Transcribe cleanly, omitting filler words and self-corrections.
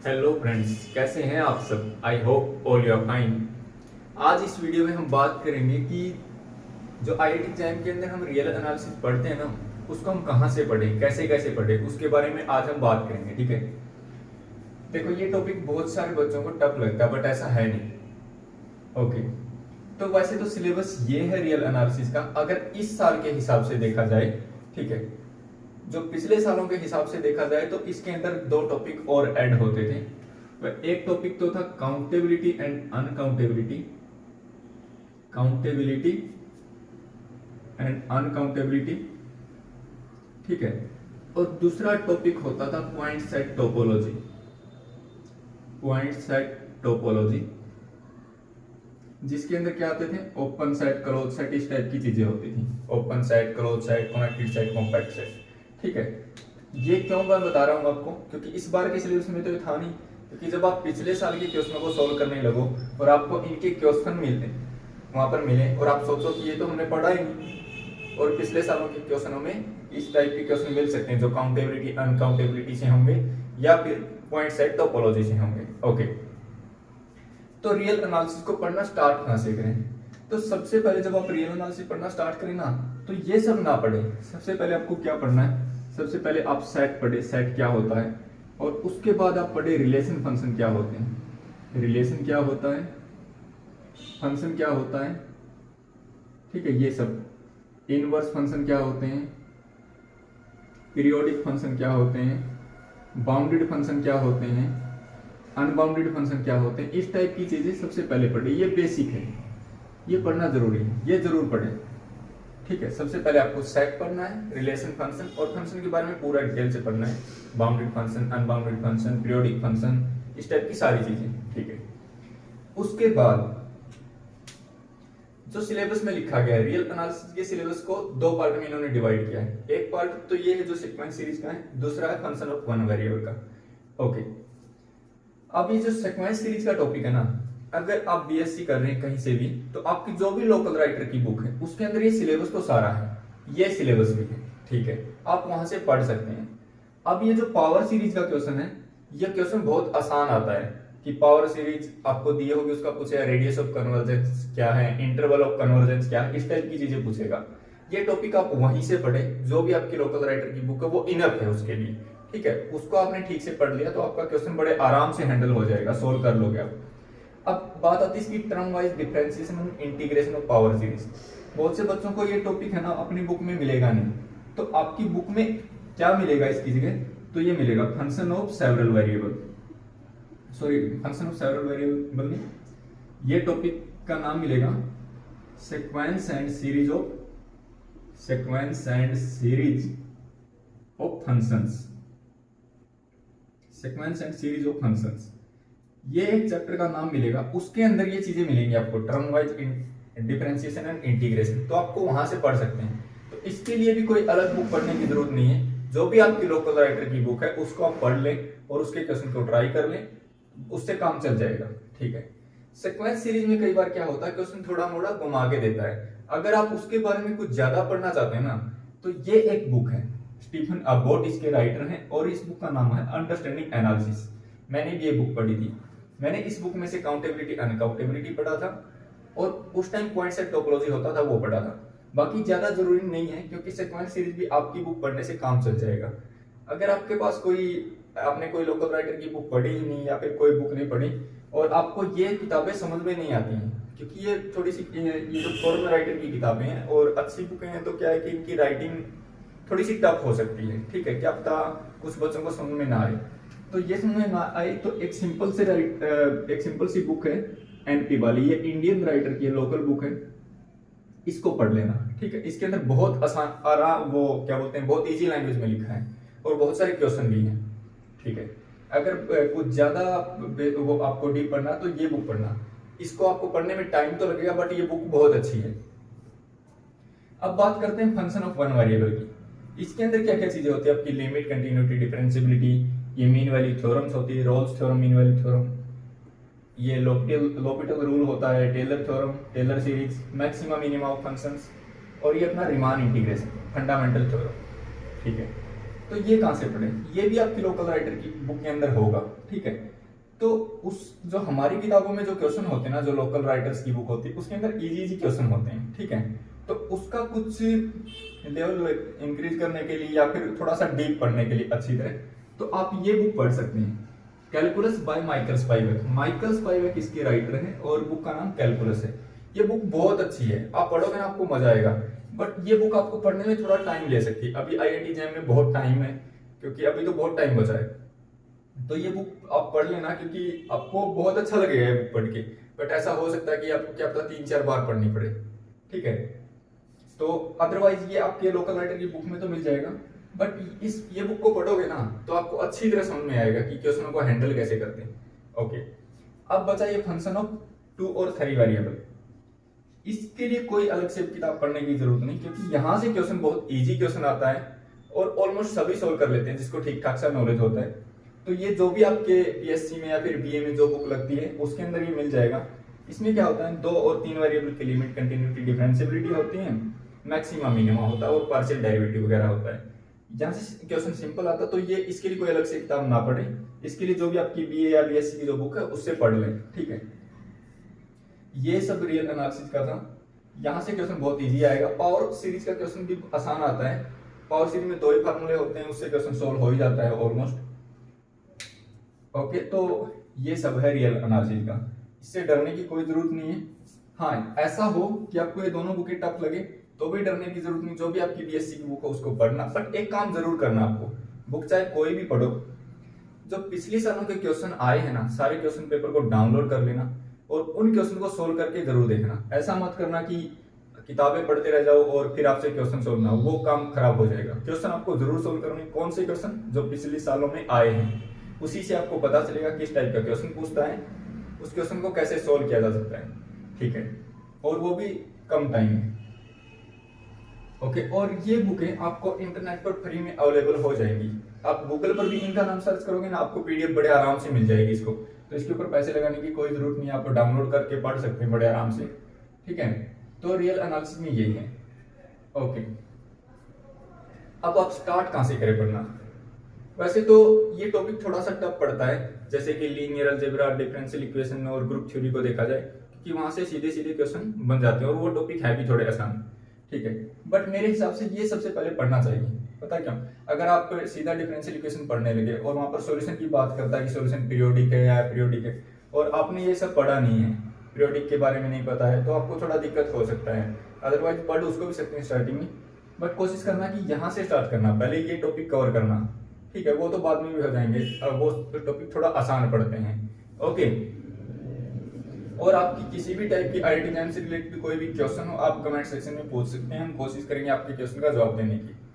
Hello friends, कैसे हैं आप सब। I hope all you are fine. आज इस वीडियो में हम बात करेंगे कि जो आईआईटी एग्जाम के अंदर हम रियल एनालिसिस पढ़ते हैं ना, उसको हम कहाँ से पढ़ें, कैसे कैसे पढ़ें, उसके बारे में आज हम बात करेंगे। ठीक है, देखो ये टॉपिक बहुत सारे बच्चों को टफ लगता है, बट ऐसा है नहीं। ओके, तो वैसे तो सिलेबस ये है रियल एनालिसिस का, अगर इस साल के हिसाब से देखा जाए। ठीक है, जो पिछले सालों के हिसाब से देखा जाए तो इसके अंदर दो टॉपिक और ऐड होते थे। एक टॉपिक तो था काउंटेबिलिटी एंड अनकाउंटेबिलिटी, काउंटेबिलिटी एंड अनकाउंटेबिलिटी। ठीक है, और दूसरा टॉपिक होता था point set topology, point set topology, जिसके अंदर क्या आते थे, ओपन सेट, क्लोज सेट, इस टाइप की चीजें होती थी। Open set, close set, connected set, compact set. ठीक है, ये क्यों मैं बता रहा हूँ आपको, क्योंकि इस बार के सिलेबस में तो ये था नहीं। क्योंकि जब आप पिछले साल के क्वेश्चनों को सॉल्व करने लगो और आपको इनके क्वेश्चन मिलते वहां पर मिले और आप सोचो कि ये तो हमने पढ़ा ही नहीं, और पिछले सालों के क्वेश्चनों में इस टाइप के क्वेश्चन मिल सकते हैं जो काउंटेबिलिटी अनकाउंटेबिलिटी से होंगे या फिर पॉइंट सेट टोपोलॉजी से होंगे। ओके, तो रियल एनालिसिस को पढ़ना स्टार्ट कहां से करें। तो सबसे पहले जब आप रियल एनालिसिस पढ़ना स्टार्ट करें ना, तो ये सब ना पढ़े। सबसे पहले आपको क्या पढ़ना है, सबसे पहले आप सेट पढ़े, सेट क्या होता है, और उसके बाद आप पढ़े रिलेशन फंक्शन क्या होते हैं, रिलेशन क्या होता है, फंक्शन क्या होता है। ठीक है, ये सब इनवर्स फंक्शन क्या होते हैं, पीरियोडिक फंक्शन क्या होते हैं, बाउंडेड फंक्शन क्या होते हैं, अनबाउंडेड फंक्शन क्या होते हैं, इस टाइप की चीजें सबसे पहले पढ़े। ये बेसिक है, ये पढ़ना जरूरी है, ये जरूर पढ़े। ठीक है, सबसे पहले आपको सेट पढ़ना है, रिलेशन फंक्शन, और फंक्शन के बारे में पूरा डिटेल से पढ़ना है, bounded function, unbounded function, periodic function, इस टाइप की सारी चीजें। ठीक है, उसके बाद जो सिलेबस में लिखा गया है, रियल एनालिसिस के सिलेबस को दो पार्ट में इन्होंने डिवाइड किया है। एक पार्ट तो ये है जो सीक्वेंस सीरीज का है, दूसरा है फंक्शन ऑफ वन वेरिएबल का। ओके, अब ये जो सीक्वेंस सीरीज का टॉपिक है ना, अगर आप बीएससी कर रहे हैं कहीं से भी, तो आपकी जो भी लोकल राइटर की बुक है उसके अंदर ये सिलेबस तो सारा है, ये सिलेबस भी है। ठीक है, आप वहां से पढ़ सकते हैं। अब ये जो पावर सीरीज का क्वेश्चन है, ये क्वेश्चन बहुत आसान आता है कि पावर सीरीज आपको दी होगी, उसका पूछेगा रेडियस ऑफ कन्वर्जेंस क्या है, इंटरवल ऑफ कन्वर्जेंस क्या है, इस टाइप की चीजें पूछेगा। ये टॉपिक आप वहीं से पढ़े, जो भी आपकी लोकल राइटर की बुक है वो इनफ है उसके लिए। ठीक है, उसको आपने ठीक से पढ़ लिया तो आपका क्वेश्चन बड़े आराम से हैंडल हो जाएगा, सोल्व कर लोगे आप। अब बात आती है इसकी term wise differentiation and integration of power series. बहुत से बच्चों को ये टॉपिक है ना अपनी बुक में मिलेगा नहीं, तो आपकी बुक में क्या मिलेगा इसकी जगह, तो ये मिलेगा function of several variable, sorry function of several variable नहीं, ये टॉपिक का नाम मिलेगा sequence and series of, sequence and series of functions, sequence and series of functions, ये एक चैप्टर का नाम मिलेगा। उसके अंदर ये चीजें मिलेंगी आपको, term wise differentiation and integration, तो आपको वहां से पढ़ सकते हैं। तो इसके लिए भी कोई अलग बुक पढ़ने की जरूरत नहीं है, जो भी आपकी लोकल राइटर की बुक है उसको आप पढ़ लें और उसके क्वेश्चन को ट्राई कर लें, उससे काम चल जाएगा। ठीक है, सीक्वेंस सीरीज में कई बार क्या होता है, क्वेश्चन थोड़ा मोड़ा घुमा के देता है। अगर आप उसके बारे में कुछ ज्यादा पढ़ना चाहते हैं ना, तो ये एक बुक है, स्टीफन अबॉट इसके राइटर हैं, और इस बुक का नाम है अंडरस्टैंडिंग एनालिसिस। मैंने भी ये बुक पढ़ी थी। मैंने इस बुक में से काउंटेबिलिटी अनकाउंटेबिलिटी पढ़ा था, और उस टाइम पॉइंट सेट टोपोलॉजी होता था वो पढ़ा था। बाकी ज्यादा जरूरी नहीं है, क्योंकि सीक्वेंस सीरीज भी आपकी बुक पढ़ने से काम चल जाएगा। अगर आपके पास आपने कोई लोकल राइटर की बुक पढ़ी ही नहीं, या फिर कोई बुक नहीं पढ़ी, और आपको ये किताबें समझ में नहीं आती हैं, क्योंकि ये थोड़ी सी ये जो फॉरेन राइटर की किताबें हैं और अच्छी बुकें हैं, तो क्या है कि इनकी राइटिंग थोड़ी सी टफ हो सकती है। ठीक है, क्या पता कुछ बच्चों को समझ में ना आए, तो ये समझ में ना आए तो एक सिंपल सी बुक है एनपी वाली, ये इंडियन राइटर की लोकल बुक है, इसको पढ़ लेना। ठीक है, इसके अंदर बहुत आसान वो क्या बोलते हैं, बहुत इजी लैंग्वेज में लिखा है और बहुत सारे क्वेश्चन भी हैं। ठीक है, अगर कुछ ज्यादा वो आपको डीप पढ़ना तो ये बुक पढ़ना, इसको आपको पढ़ने में टाइम तो लगेगा, बट ये बुक बहुत अच्छी है। अब बात करते हैं फंक्शन ऑफ वन वेरिएबल की। इसके अंदर क्या क्या चीजें होती है, आपकी लिमिट, कंटिन्यूटी, डिफरेंशिएबिलिटी, ये मीन वैल्यू थ्योरम्स होती है, Rolle's theorem, mean value theorem, ये लोपिटल रूल होता है, Taylor theorem, Taylor series, maxima minima of functions, और ये अपना रीमान इंटीग्रेशन, फंडामेंटल थ्योरम। ठीक है, तो ये कहाँ से पढ़े, ये भी आपकी लोकल राइटर की बुक के अंदर होगा, ठीक है। तो उस जो हमारी किताबों में जो क्वेश्चन होते हैं ना, जो लोकल राइटर्स की बुक होती है, उसके अंदर इजी इजी क्वेश्चन होते हैं, ठीक है। तो उसका कुछ लेवल इंक्रीज करने के लिए या फिर थोड़ा सा डीप पढ़ने के लिए अच्छी तरह, तो आप ये बुक पढ़ सकते हैं, कैलकुलस बाय माइकल स्पाइवेक। माइकल स्पाइवेक इसके राइटर हैं और बुक का नाम कैलकुलस है। ये बुक बहुत अच्छी है, आप पढ़ोगे ना आपको मजा आएगा। बट ये बुक आपको पढ़ने में थोड़ा टाइम ले सकती है। अभी आईआईटी जैम में बहुत टाइम है, क्योंकि अभी तो बहुत टाइम बचा है। तो ये बुक आप पढ़ लेना, क्योंकि आपको बहुत अच्छा लगेगा ये बुक पढ़ के। बट ऐसा हो सकता है कि आपको क्या पता 3-4 बार पढ़नी पड़े, ठीक है। तो अदरवाइज ये आपके लोकल राइटर की बुक में तो मिल जाएगा। बट ये बुक को पढ़ोगे ना तो आपको अच्छी तरह समझ में आएगा कि क्वेश्चनों को हैंडल कैसे करते हैं। ओके, अब बचा ये फंक्शन ऑफ 2 और 3 वेरिएबल। इसके लिए कोई अलग से किताब पढ़ने की जरूरत नहीं, क्योंकि यहाँ से क्वेश्चन बहुत इजी क्वेश्चन आता है और ऑलमोस्ट सभी सोल्व कर लेते हैं जिसको ठीक ठाक सा नॉलेज होता है। तो ये जो भी आपके पीएससी में या फिर बीए में जो बुक लगती है उसके अंदर ये मिल जाएगा। इसमें क्या होता है, 2 और 3 वेरिएबल की लिमिट, कंटिन्यूटी, डिफरेंशिएबिलिटी होती है, मैक्सिमा मिनिमा होता है और पार्शियल डेरिवेटिव वगैरह होता है। जहाँ से क्वेश्चन सिंपल आता है, तो ये इसके लिए कोई अलग से किताब ना पढ़े। इसके लिए जो भी आपकी बीए या बीएससी की जो बुक है उससे पढ़ लें, ठीक है। ये सब रियल एनालिसिस का था। यहाँ से क्वेश्चन बहुत इजी आएगा। पावर सीरीज का क्वेश्चन भी आसान आता है। पावर सीरीज में 2 ही फार्मूले होते हैं, उससे क्वेश्चन सोल्व हो ही जाता है ऑलमोस्ट। ओके, तो ये सब है रियल एनालिसिस का, इससे डरने की कोई जरूरत नहीं है। हाँ, ऐसा हो कि आपको ये दोनों बुकें टफ लगे तो भी डरने की जरूरत नहीं। जो भी आपकी बीएससी की बुक हो उसको पढ़ना, बट एक काम जरूर करना, आपको बुक चाहे कोई भी पढ़ो, जो पिछले सालों के क्वेश्चन आए हैं ना, सारे क्वेश्चन पेपर को डाउनलोड कर लेना और उन क्वेश्चन को सोल्व करके जरूर देखना। ऐसा मत करना कि किताबें पढ़ते रह जाओ और फिर आपसे क्वेश्चन सोल्व ना हो, वो काम खराब हो जाएगा। क्वेश्चन आपको जरूर सोल्व करने, कौन से क्वेश्चन जो पिछले सालों में आए हैं, उसी से आपको पता चलेगा किस टाइप का क्वेश्चन पूछता है, उस क्वेश्चन को कैसे सोल्व किया जा सकता है, ठीक है, और वो भी कम टाइम में। ओके, और ये बुकें आपको इंटरनेट पर फ्री में अवेलेबल हो जाएंगी। आप गूगल पर भी इनका नाम सर्च करोगे ना, आपको पीडीएफ बड़े आराम से मिल जाएगी इसको। तो इसके ऊपर पैसे लगाने की कोई जरूरत नहीं है, आप डाउनलोड करके पढ़ सकते हैं बड़े आराम से, ठीक है। तो रियल एनालिसिस में यही है। ओके, अब आप स्टार्ट कहां से करें पढ़ना। वैसे तो ये टॉपिक थोड़ा सा टफ पड़ता है, जैसे कि लीनियर अलजेब्रा, डिफरेंशियल इक्वेशन और ग्रुप थ्योरी को देखा जाए, क्योंकि वहां से सीधे सीधे क्वेश्चन बन जाते हैं और वो टॉपिक है भी थोड़े आसान, ठीक है। बट मेरे हिसाब से ये सबसे पहले पढ़ना चाहिए। पता क्यों? अगर आप सीधा डिफरेंशियल इक्वेशन पढ़ने लगे और वहां पर सॉल्यूशन की बात करता है कि सॉल्यूशन पीरियोडिक है या पीरियोडिक है, और आपने ये सब पढ़ा नहीं है, पीरियोडिक के बारे में नहीं पता है, तो आपको थोड़ा दिक्कत हो सकता है। अदरवाइज पढ़ उसको भी सकते हैं स्टार्टिंग में, बट कोशिश करना कि यहाँ से स्टार्ट करना, पहले ये टॉपिक कवर करना, ठीक है। वो तो बाद में भी हो जाएंगे, वो टॉपिक थोड़ा आसान पढ़ते हैं। ओके, और आपकी किसी भी टाइप की आईआईटी जैम से रिलेटेड कोई भी क्वेश्चन हो, आप कमेंट सेक्शन में पूछ सकते हैं, हम कोशिश करेंगे आपके क्वेश्चन का जवाब देने की।